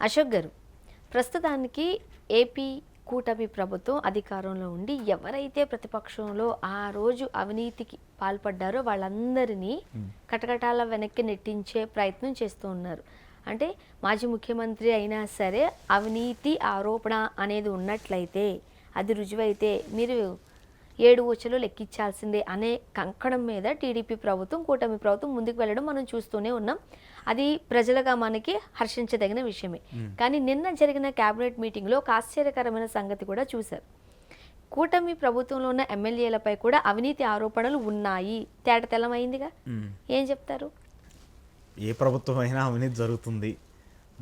అశోక్ గారు, ప్రస్తుతానికి ఏపీ కూటమి ప్రభుత్వం అధికారంలో ఉండి ఎవరైతే ప్రతిపక్షంలో ఆ రోజు అవినీతికి పాల్పడ్డారో వాళ్ళందరినీ కటకటాల వెనక్కి నెట్టించే ప్రయత్నం చేస్తూ ఉన్నారు. అంటే మాజీ ముఖ్యమంత్రి అయినా సరే అవినీతి ఆరోపణ అనేది ఉన్నట్లయితే, అది రుజువైతే మీరు 7 ఊచలు లెక్కించాల్సిందే అనే కంకణం మీద టీడీపీ ప్రభుత్వం, కూటమి ప్రభుత్వం ముందుకు వెళ్ళడం మనం చూస్తూనే ఉన్నాం. అది ప్రజలుగా మనకి హర్షించదగిన విషయమే. కానీ నిన్న జరిగిన కేబినెట్ మీటింగ్లో ఒక ఆశ్చర్యకరమైన సంగతి కూడా చూశారు. కూటమి ప్రభుత్వంలో ఉన్న ఎమ్మెల్యేలపై కూడా అవినీతి ఆరోపణలు ఉన్నాయి. తేట తెల్లమైందిగా. ఏం చెప్తారు? ఏ ప్రభుత్వం అయినా అవినీతి జరుగుతుంది,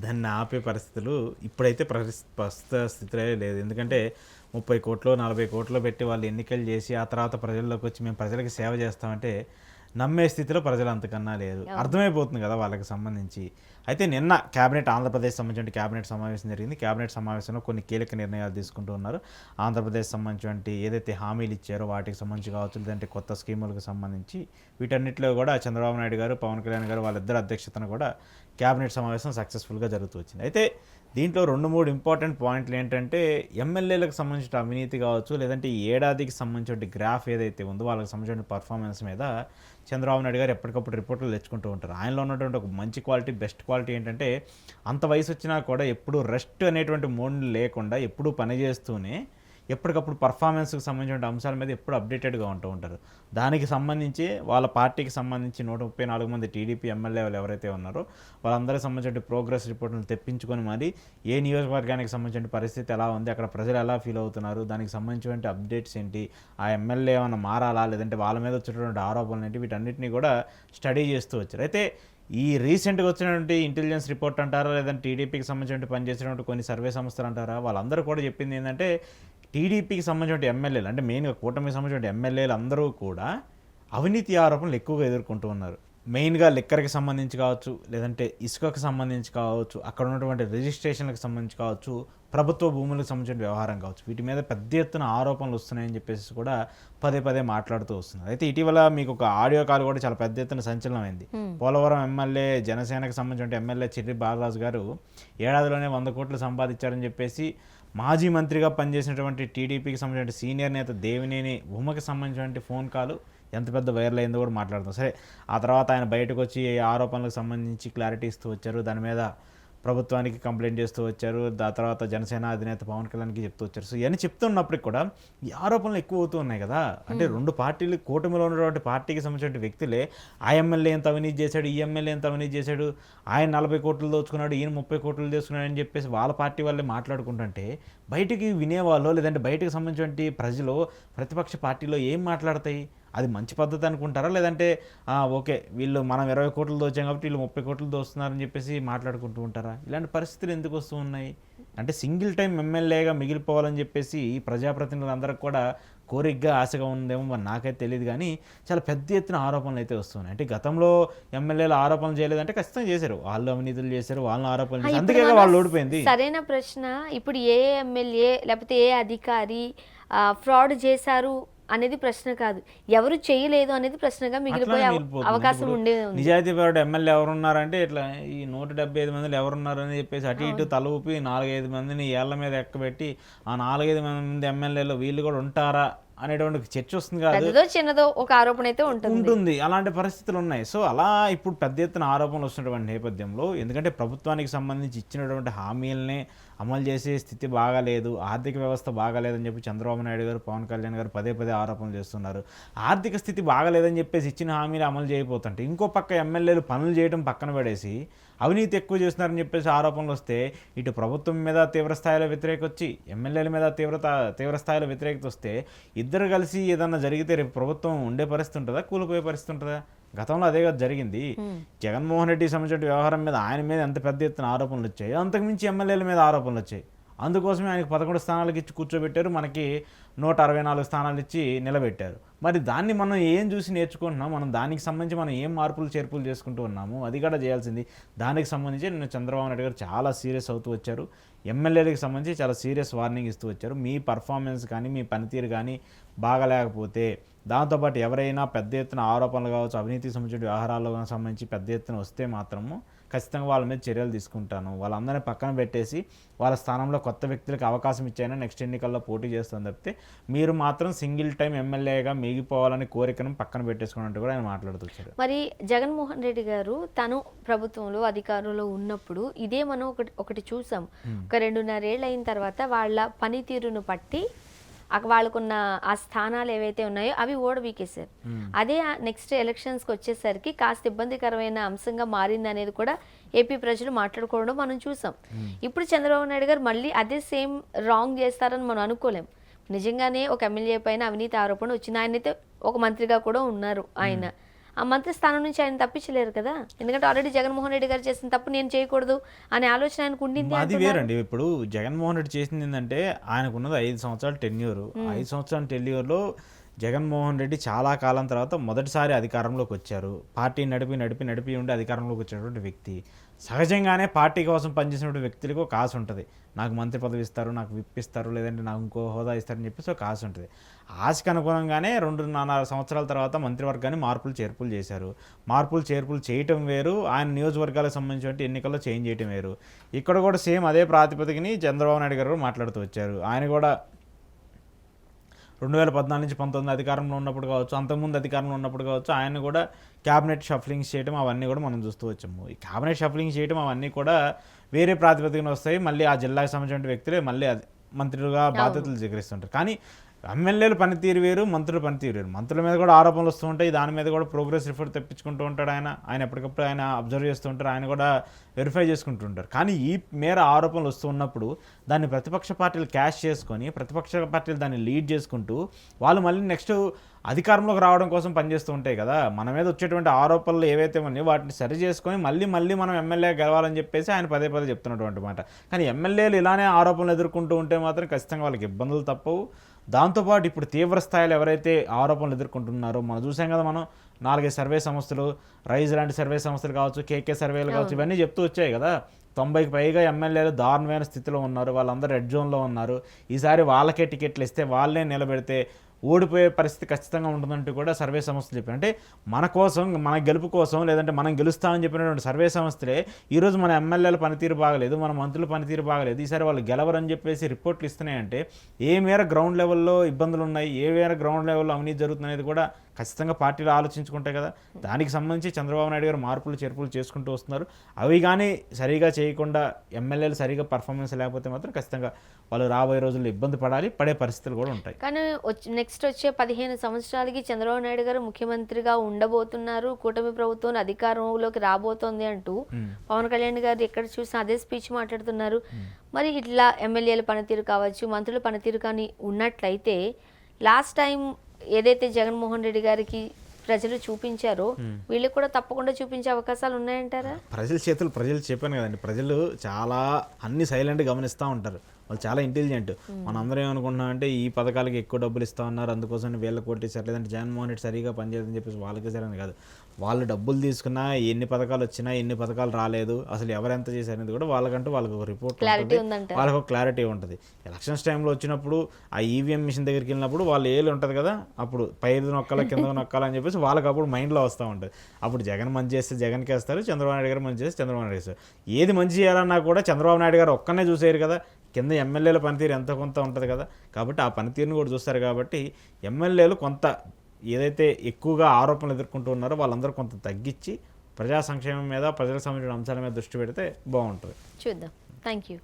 దాన్ని ఆపే పరిస్థితులు ఇప్పుడైతే ప్రస్తుత స్థితిలో లేదు. ఎందుకంటే 30 కోట్లు 40 కోట్లు పెట్టి వాళ్ళు ఎన్నికలు చేసి ఆ తర్వాత ప్రజల్లోకి వచ్చి మేము ప్రజలకు సేవ చేస్తామంటే నమ్మే స్థితిలో ప్రజలు అంతకన్నా లేదు. అర్థమైపోతుంది కదా వాళ్ళకి సంబంధించి. అయితే నిన్న ఆంధ్రప్రదేశ్ సంబంధించిన క్యాబినెట్ సమావేశం జరిగింది. క్యాబినెట్ సమావేశంలో కొన్ని కీలక నిర్ణయాలు తీసుకుంటూ ఉన్నారు. ఆంధ్రప్రదేశ్ సంబంధించి ఏదైతే హామీలు ఇచ్చారో వాటికి సంబంధించి కావచ్చు, లేదంటే కొత్త స్కీములకు సంబంధించి వీటన్నిటిలో కూడా చంద్రబాబు నాయుడు గారు, పవన్ కళ్యాణ్ గారు వాళ్ళిద్దరు అధ్యక్షతన కూడా క్యాబినెట్ సమావేశం సక్సెస్ఫుల్గా జరుగుతూ వచ్చింది. అయితే దీంట్లో 2-3 ఇంపార్టెంట్ పాయింట్లు ఏంటంటే, ఎమ్మెల్యేలకు సంబంధించిన అవినీతి కావచ్చు, లేదంటే ఈ ఏడాదికి సంబంధించిన గ్రాఫ్ ఏదైతే ఉందో వాళ్ళకి సంబంధించిన పర్ఫార్మెన్స్ మీద చంద్రబాబు నాయుడు గారు ఎప్పటికప్పుడు రిపోర్టులు తెచ్చుకుంటూ ఉంటారు. ఆయనలో ఉన్నటువంటి ఒక మంచి క్వాలిటీ, బెస్ట్ క్వాలిటీ ఏంటంటే, అంత వయసు వచ్చినా కూడా ఎప్పుడు రెస్ట్ అనేటువంటి మోడ్ లేకుండా ఎప్పుడూ పనిచేస్తూనే ఎప్పటికప్పుడు పర్ఫార్మెన్స్కి సంబంధించిన అంశాల మీద ఎప్పుడు అప్డేటెడ్గా ఉంటూ ఉంటారు. దానికి సంబంధించి వాళ్ళ పార్టీకి సంబంధించి 134 మంది టీడీపీ ఎమ్మెల్యేలు ఎవరైతే ఉన్నారో వాళ్ళందరికీ సంబంధించిన ప్రోగ్రెస్ రిపోర్ట్ను తెప్పించుకొని మరి ఏ నియోజకవర్గానికి సంబంధించిన పరిస్థితి ఎలా ఉంది, అక్కడ ప్రజలు ఎలా ఫీల్ అవుతున్నారు, దానికి సంబంధించిన అప్డేట్స్ ఏంటి, ఆ ఎమ్మెల్యే ఏమైనా మారాలా, లేదంటే వాళ్ళ మీద వచ్చేటువంటి ఆరోపణలు ఏంటి, వీటన్నిటిని కూడా స్టడీ చేస్తూ వచ్చారు. అయితే ఈ రీసెంట్గా వచ్చినటువంటి ఇంటెలిజెన్స్ రిపోర్ట్ అంటారా, లేదంటే టీడీపీకి సంబంధించిన పనిచేసినటువంటి కొన్ని సర్వే సంస్థలు అంటారా, వాళ్ళందరూ కూడా చెప్పింది ఏంటంటే, టీడీపీకి సంబంధించిన ఎమ్మెల్యేలు అంటే మెయిన్గా కూటమికి సంబంధించిన ఎమ్మెల్యేలు అందరూ కూడా అవినీతి ఆరోపణలు ఎక్కువగా ఎదుర్కొంటూ ఉన్నారు. మెయిన్గా లిక్కర్కి సంబంధించి కావచ్చు, లేదంటే ఇసుకకు సంబంధించి కావచ్చు, అక్కడ ఉన్నటువంటి రిజిస్ట్రేషన్లకు సంబంధించి కావచ్చు, ప్రభుత్వ భూములకు సంబంధించిన వ్యవహారం కావచ్చు, వీటి మీద పెద్ద ఎత్తున ఆరోపణలు వస్తున్నాయని చెప్పేసి కూడా పదే మాట్లాడుతూ వస్తున్నారు. అయితే ఇటీవల మీకు ఒక ఆడియో కాల్ కూడా చాలా పెద్ద ఎత్తున సంచలనమైంది. పోలవరం ఎమ్మెల్యే, జనసేనకు సంబంధించిన ఎమ్మెల్యే చిర్రి బాలరాజు గారు ఏడాదిలోనే 100 కోట్లు సంపాదించారని చెప్పేసి మాజీ మంత్రిగా పనిచేసినటువంటి టీడీపీకి సంబంధించిన సీనియర్ నేత దేవినేని ఉమకి సంబంధించినటువంటి ఫోన్ కాల్ ఎంత పెద్ద వైరల్ అయిందో కూడా మాట్లాడుతాం. సరే, ఆ తర్వాత ఆయన బయటకు వచ్చి ఆరోపణలకు సంబంధించి క్లారిటీ ఇస్తూ వచ్చారు. దాని మీద ప్రభుత్వానికి కంప్లైంట్ చేస్తూ వచ్చారు. దాని తర్వాత జనసేన అధినేత పవన్ కళ్యాణ్కి చెప్తూ వచ్చారు. సో ఇవన్నీ చెప్తున్నప్పటికి కూడా ఈ ఆరోపణలు ఎక్కువ అవుతూ ఉన్నాయి కదా. అంటే 2 పార్టీలు, కూటమిలో ఉన్నటువంటి పార్టీకి సంబంధించిన వ్యక్తులే ఆ ఎమ్మెల్యే ఎంత అవినీతి చేశాడు, ఈ ఎమ్మెల్యే ఎంత అవినీతి చేశాడు, ఆయన 40 కోట్లు దోచుకున్నాడు, ఈయన 30 కోట్లు దోచుకున్నాడు అని చెప్పేసి వాళ్ళ పార్టీ వాళ్ళే మాట్లాడుకుంటుంటే బయటికి వినేవాళ్ళు, లేదంటే బయటకు సంబంధించిన ప్రజలు ప్రతిపక్ష పార్టీలో ఏం మాట్లాడతాయి? అది మంచి పద్ధతి అనుకుంటారా, లేదంటే ఓకే వీళ్ళు మనం 20 కోట్లు దోచాం కాబట్టి వీళ్ళు 30 కోట్లు దోస్తున్నారని చెప్పేసి మాట్లాడుకుంటూ ఉంటారా? ఇలాంటి పరిస్థితులు ఎందుకు వస్తూ ఉన్నాయి? అంటే సింగిల్ టైం ఎమ్మెల్యేగా మిగిలిపోవాలని చెప్పేసి ప్రజాప్రతినిధులందరికీ కూడా కోరికగా, ఆశగా ఉందేమో మరి నాకైతే తెలియదు. కానీ చాలా పెద్ద ఎత్తున ఆరోపణలు అయితే వస్తున్నాయి. అంటే గతంలో ఎమ్మెల్యేలు ఆరోపణలు చేయలేదంటే ఖచ్చితంగా చేశారు, వాళ్ళు అవినీతులు చేశారు, వాళ్ళని ఆరోపణలు చేశారు, అందుకే వాళ్ళు ఓడిపోయింది. సరైన ప్రశ్న, ఇప్పుడు ఏ ఎమ్మెల్యే లేకపోతే ఏ అధికారి ఫ్రాడ్ చేశారు అనేది ప్రశ్న కాదు, ఎవరు చేయలేదు అనేది ప్రశ్నగా మిగిలిపోయే అవకాశం ఉండేది. నిజాయితీపరుడు ఎమ్మెల్యే ఎవరున్నారంటే ఇట్లా ఈ 175 మందిలో ఎవరున్నారని చెప్పేసి అటు ఇటు తల ఊపి 4-5 మందిని ఏళ్ల మీద ఎక్కబెట్టి ఆ 4-5 మంది ఎమ్మెల్యేలు వీళ్ళు కూడా ఉంటారా అనేటువంటి చర్చ వస్తుంది కాదు, చిన్నదో ఒక ఆరోపణ అయితే ఉంటుంది. అలాంటి పరిస్థితులు ఉన్నాయి. సో అలా ఇప్పుడు పెద్ద ఎత్తున ఆరోపణలు వస్తున్నటువంటి నేపథ్యంలో, ఎందుకంటే ప్రభుత్వానికి సంబంధించి ఇచ్చినటువంటి హామీలనే అమలు చేసే స్థితి బాగాలేదు, ఆర్థిక వ్యవస్థ బాగాలేదని చెప్పి చంద్రబాబు నాయుడు గారు, పవన్ కళ్యాణ్ గారు పదే ఆరోపణలు చేస్తున్నారు. ఆర్థిక స్థితి బాగాలేదని చెప్పేసి ఇచ్చిన హామీలు అమలు చేయబోతుంటే, ఇంకో పక్క ఎమ్మెల్యేలు పనులు చేయడం పక్కన పడేసి అవినీతి ఎక్కువ చేస్తున్నారని చెప్పేసి ఆరోపణలు వస్తే, ఇటు ప్రభుత్వం మీద తీవ్రస్థాయిలో వ్యతిరేకత వచ్చి ఎమ్మెల్యేల మీద తీవ్రస్థాయిలో వ్యతిరేకత వస్తే, ఇద్దరు కలిసి ఏదన్నా జరిగితే రేపు ప్రభుత్వం ఉండే పరిస్థితి ఉంటుందా, కూలిపోయే పరిస్థితి ఉంటుందా? గతంలో అదే కదా జరిగింది. జగన్మోహన్ రెడ్డి సంబంధించిన వ్యవహారం మీద ఆయన మీద ఎంత పెద్ద ఎత్తున ఆరోపణలు వచ్చాయి, అంతకుమించి ఎమ్మెల్యేల మీద ఆరోపణలు వచ్చాయి. అందుకోసమే ఆయనకు 11 స్థానాలకు ఇచ్చి కూర్చోబెట్టారు, మనకి 164 స్థానాలు ఇచ్చి నిలబెట్టారు. మరి దాన్ని మనం ఏం చూసి నేర్చుకుంటున్నాం, మనం దానికి సంబంధించి మనం ఏం మార్పులు చేర్పులు చేసుకుంటూ ఉన్నాము, అది కూడా చేయాల్సింది. దానికి సంబంధించి నిన్న చంద్రబాబు నాయుడు గారు చాలా సీరియస్ అవుతూ వచ్చారు. ఎమ్మెల్యేలకు సంబంధించి చాలా సీరియస్ వార్నింగ్ ఇస్తూ వచ్చారు. మీ పర్ఫార్మెన్స్ కానీ మీ పనితీరు కానీ బాగలేకపోతే, దాంతోపాటు ఎవరైనా పెద్ద ఎత్తున ఆరోపణలు కావచ్చు, అవినీతికి సంబంధించిన వ్యవహారాలకు సంబంధించి పెద్ద ఎత్తున వస్తే మాత్రము ఖచ్చితంగా వాళ్ళ మీద చర్యలు తీసుకుంటాను, వాళ్ళందరినీ పక్కన పెట్టేసి వాళ్ళ స్థానంలో కొత్త వ్యక్తులకు అవకాశం ఇచ్చాను, నెక్స్ట్ ఎన్నికల్లో పోటీ చేస్తాను తప్పితే మీరు మాత్రం సింగిల్ టైం ఎమ్మెల్యేగా మిగిపోవాలని కోరికను పక్కన పెట్టేసుకున్నట్టు కూడా ఆయన మాట్లాడుతూ వచ్చారు. మరి జగన్మోహన్ రెడ్డి గారు తను ప్రభుత్వంలో అధికారంలో ఉన్నప్పుడు ఇదే మనం ఒకటి చూసాం. ఒక 2.5 ఏళ్ళు అయిన తర్వాత వాళ్ళ పనితీరును పట్టి వాళ్ళకున్న ఆ స్థానాలు ఏవైతే ఉన్నాయో అవి ఓడబీకేశారు. అదే నెక్స్ట్ ఎలక్షన్స్కి వచ్చేసరికి కాస్త ఇబ్బందికరమైన అంశంగా మారింది అనేది కూడా ఏపీ ప్రజలు మాట్లాడుకోవడం మనం చూసాం. ఇప్పుడు చంద్రబాబు నాయుడు గారు మళ్ళీ అదే సేమ్ రాంగ్ చేస్తారని మనం అనుకోలేం. నిజంగానే ఒక ఎమ్మెల్యే పైన అవినీతి ఆరోపణ వచ్చింది. ఆయనైతే ఒక మంత్రిగా కూడా ఉన్నారు. ఆయన ఆ మంత్రి స్థానం నుంచి ఆయన తప్పించలేరు కదా, ఎందుకంటే ఆల్రెడీ జగన్మోహన్ రెడ్డి గారు చేసిన తప్పు నేను చేయకూడదు అనే ఆలోచన ఆయనకు ఉండింది. అది వేరండి. ఇప్పుడు జగన్మోహన్ రెడ్డి చేసింది ఏంటంటే ఆయనకున్నది 5 సంవత్సరాల టెన్యూర్. 5 సంవత్సరాల టెన్యూర్లో జగన్మోహన్ రెడ్డి చాలా కాలం తర్వాత మొదటిసారి అధికారంలోకి వచ్చారు. పార్టీ నడిపి ఉండి అధికారంలోకి వచ్చినటువంటి వ్యక్తి. సహజంగానే పార్టీ కోసం పనిచేసినటువంటి వ్యక్తులకు ఒక ఆశ ఉంటుంది, నాకు మంత్రి పదవి ఇస్తారు, నాకు విప్ ఇస్తారు, లేదంటే నాకు ఇంకో హోదా ఇస్తారని చెప్పేసి ఒక ఆశ ఉంటుంది. ఆశకు అనుగుణంగానే 2.5 సంవత్సరాల తర్వాత మంత్రివర్గాన్ని మార్పులు చేర్పులు చేశారు. మార్పులు చేర్పులు చేయటం వేరు, ఆయన నియోజకవర్గాలకు సంబంధించిన ఎన్నికల్లో చేంజ్ చేయటం వేరు. ఇక్కడ కూడా సేమ్ అదే ప్రాతిపదికని చంద్రబాబు నాయుడు గారు మాట్లాడుతూ వచ్చారు. ఆయన కూడా 2014 నుంచి 19 అధికారంలో ఉన్నప్పుడు కావచ్చు, అంతకుముందు అధికారంలో ఉన్నప్పుడు కావచ్చు, ఆయన కూడా క్యాబినెట్ షఫ్లింగ్స్ చేయడం అవన్నీ కూడా మనం చూస్తూ వచ్చాము. ఈ క్యాబినెట్ షఫ్లింగ్ చేయడం అవన్నీ కూడా వేరే ప్రాతిపదికన వస్తాయి. మళ్ళీ ఆ జిల్లాకు సంబంధించిన వ్యక్తులే మళ్ళీ మంత్రులుగా బాధ్యతలు స్వీకరిస్తుంటారు. కానీ ఎమ్మెల్యేలు పనితీరు వేరు, మంత్రుల పనితీరు వేరు. మంత్రుల మీద కూడా ఆరోపణలు వస్తూ ఉంటాయి, దాని మీద కూడా ప్రోగ్రెస్ రిపోర్ట్ తెప్పించుకుంటూ ఉంటాడు ఆయన ఎప్పటికప్పుడు ఆయన అబ్జర్వ్ చేస్తూ ఉంటారు, ఆయన కూడా వెరిఫై చేసుకుంటూ ఉంటారు. కానీ ఈ మేర ఆరోపణలు వస్తూ ఉన్నప్పుడు దాన్ని ప్రతిపక్ష పార్టీలు క్యాష్ చేసుకొని ప్రతిపక్ష పార్టీలు దాన్ని లీడ్ చేసుకుంటూ వాళ్ళు మళ్ళీ నెక్స్ట్ అధికారంలోకి రావడం కోసం పనిచేస్తూ ఉంటాయి కదా. మన మీద వచ్చేటువంటి ఆరోపణలు ఏవైతే ఉన్నాయో వాటిని సరి చేసుకొని మళ్ళీ మనం ఎమ్మెల్యే గెలవాలని చెప్పేసి ఆయన పదే చెప్తున్నటువంటి మాట. కానీ ఎమ్మెల్యేలు ఇలానే ఆరోపణలు ఎదుర్కొంటూ ఉంటే మాత్రం ఖచ్చితంగా వాళ్ళకి ఇబ్బందులు తప్పవు. దాంతోపాటు ఇప్పుడు తీవ్ర స్థాయిలో ఎవరైతే ఆరోపణలు ఎదుర్కొంటున్నారో మనం చూసాం కదా, మనం 4 సర్వే సంస్థలు, రైజ్ లాంటి సర్వే సంస్థలు కావచ్చు, కేకే సర్వేలు కావచ్చు, ఇవన్నీ చెప్తూ వచ్చాయి కదా. 90కి పైగా ఎమ్మెల్యేలు దారుణమైన స్థితిలో ఉన్నారు, వాళ్ళందరూ రెడ్ జోన్లో ఉన్నారు. ఈసారి వాళ్ళకే టికెట్లు ఇస్తే వాళ్ళనే నిలబెడితే ఓడిపోయే పరిస్థితి ఖచ్చితంగా ఉంటుందంటూ కూడా సర్వే సంస్థలు చెప్పారు. అంటే మన కోసం, మన గెలుపు కోసం, లేదంటే మనం గెలుస్తామని చెప్పినటువంటి సర్వే సంస్థలే ఈరోజు మన ఎమ్మెల్యేల పనితీరు బాగలేదు, మన మంత్రుల పనితీరు బాగలేదు, ఈసారి వాళ్ళు గెలవరని చెప్పేసి రిపోర్ట్లు ఇస్తున్నాయంటే ఏ మేర గ్రౌండ్ లెవెల్లో ఇబ్బందులు ఉన్నాయి, ఏ మేర గ్రౌండ్ లెవెల్లో అవినీతి జరుగుతుందనేది కూడా ఖచ్చితంగా పార్టీలు ఆలోచించుకుంటాయి కదా. దానికి సంబంధించి చంద్రబాబు నాయుడు గారు మార్పులు చేర్పులు చేసుకుంటూ వస్తున్నారు. అవి కానీ సరిగా చేయకుండా ఎమ్మెల్యేలు సరిగా పర్ఫార్మెన్స్ లేకపోతే మాత్రం ఖచ్చితంగా వాళ్ళు రాబోయే రోజుల్లో ఇబ్బంది పడే పరిస్థితులు కూడా ఉంటాయి. కానీ నెక్స్ట్ వచ్చే 15 సంవత్సరాలకి చంద్రబాబు నాయుడు గారు ముఖ్యమంత్రిగా ఉండబోతున్నారు, కూటమి ప్రభుత్వం అధికారంలోకి రాబోతోంది అంటూ పవన్ కళ్యాణ్ గారు ఎక్కడ చూసినా అదే స్పీచ్ మాట్లాడుతున్నారు. మరి ఇట్లా ఎమ్మెల్యేల పనితీరు కావచ్చు, మంత్రుల పనితీరు కానీ ఉన్నట్లయితే లాస్ట్ టైం ఏదైతే జగన్మోహన్ రెడ్డి గారికి ప్రజలు చూపించారో వీళ్ళకి కూడా తప్పకుండా చూపించే అవకాశాలు ఉన్నాయంటారా? ప్రజలు చెప్పాను కదండి, ప్రజలు చాలా అన్ని సైలెంట్ గమనిస్తూ ఉంటారు. వాళ్ళు చాలా ఇంటెలిజెంట్. మనం అందరం ఏమనుకుంటున్నాం అంటే ఈ పథకాలకి ఎక్కువ డబ్బులు ఇస్తా ఉన్నారు, అందుకోసం వీళ్ళకి కొట్టేసారు, లేదంటే జగన్మోహన్ రెడ్డి సరిగా పనిచేయదని చెప్పేసి వాళ్ళకి సరైన కాదు. వాళ్ళు డబ్బులు తీసుకున్నా, ఎన్ని పథకాలు వచ్చినా, ఎన్ని పథకాలు రాలేదు, అసలు ఎవరెంత చేశారనేది కూడా వాళ్ళకంటూ వాళ్ళకి ఒక రిపోర్ట్ ఉంటుంది, వాళ్ళకి ఒక క్లారిటీ ఉంటుంది. ఎలక్షన్స్ టైంలో వచ్చినప్పుడు ఆ ఈవీఎం మిషన్ దగ్గరికి వెళ్ళినప్పుడు వాళ్ళు ఏళ్ళు ఉంటుంది కదా, అప్పుడు పైరు నొక్కాల కింద నొక్కాలని చెప్పేసి వాళ్ళకి అప్పుడు మైండ్లో వస్తూ ఉంటుంది. అప్పుడు జగన్ మంచి చేస్తే జగన్కి వేస్తారు, చంద్రబాబు నాయుడు గారు మంచి చేస్తే చంద్రబాబు నాయుడు వేస్తారు. ఏది మంచి చేయాలన్నా కూడా చంద్రబాబు నాయుడు గారు ఒక్కనే చూసేయరు కదా, కింద ఎమ్మెల్యేల పనితీరు ఎంత కొంత ఉంటుంది కదా. కాబట్టి ఆ పనితీరుని కూడా చూస్తారు. కాబట్టి ఎమ్మెల్యేలు కొంత ఏదైతే ఎక్కువగా ఆరోపణలు ఎదుర్కొంటూ ఉన్నారో వాళ్ళందరూ కొంత తగ్గించి ప్రజా సంక్షేమం మీద, ప్రజలకు సంబంధించిన అంశాల మీద దృష్టి పెడితే బాగుంటుంది. చూద్దాం. Thank you.